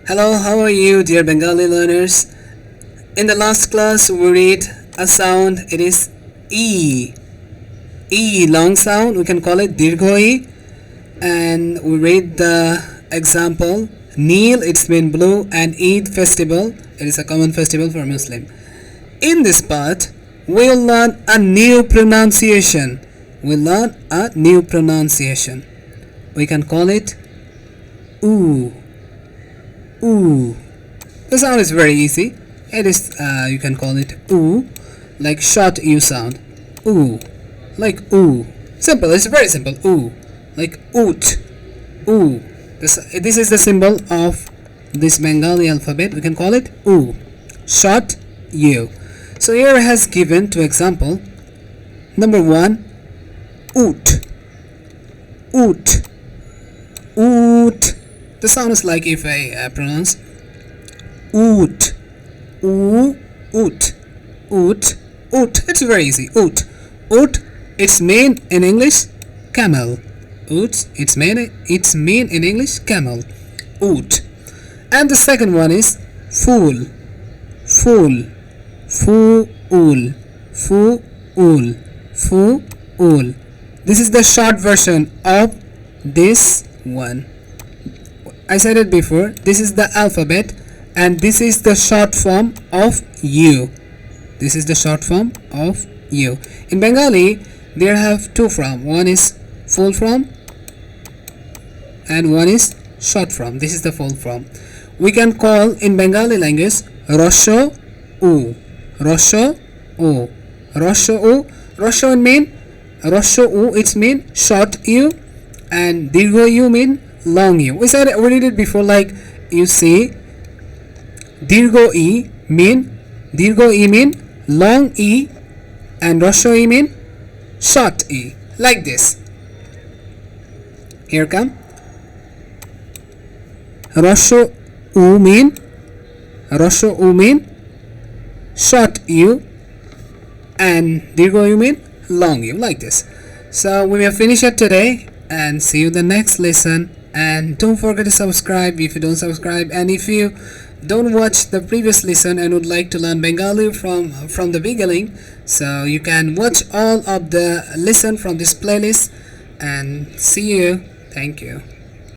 Hello, how are you, dear Bengali learners? In the last class, we read a sound. It is E. E, long sound. We can call it Dirghoi. And we read the example. Neel, it's mean blue, and Eid festival. It is a common festival for Muslim. In this part, we'll learn a new pronunciation. We'll learn a new pronunciation. We can call it oo. Ooh. The sound is very easy. It is you can call it ooh, like short u sound. Ooh, like ooh. Simple. It's very simple. Ooh, like oot. Ooh. This is the symbol of this Bengali alphabet. We can call it ooh, short u. So here has given two example. Number one, oot. Oot. Oot. The sound is like if I pronounce oot, oo, oot, oot, oot. It's very easy. Oot, oot. It's mean in English camel. Oot. It's mean in English camel. Oot. And the second one is fool, fool, fool, fool, fool. This is the short version of this one. I said it before, this is the alphabet and this is the short form of U. This is the short form of U. In Bengali, there have two forms. One is full form and one is short form. This is the full form. We can call in Bengali language Rosho U. Rosho U. Rosho U. Rosho mean Rosho U, it's mean short U, and Dirgho U mean long U. We read it before, like you see Dirgho E mean long E, and Rosho E mean short E, like this. Here come Rosho U mean short U, and Dirgho U mean long U, like this. So we will finish it today and see you the next lesson. And don't forget to subscribe if you don't subscribe, and if you don't watch the previous lesson and would like to learn Bengali from the beginning, so you can watch all of the lesson from this playlist. And see you. Thank you.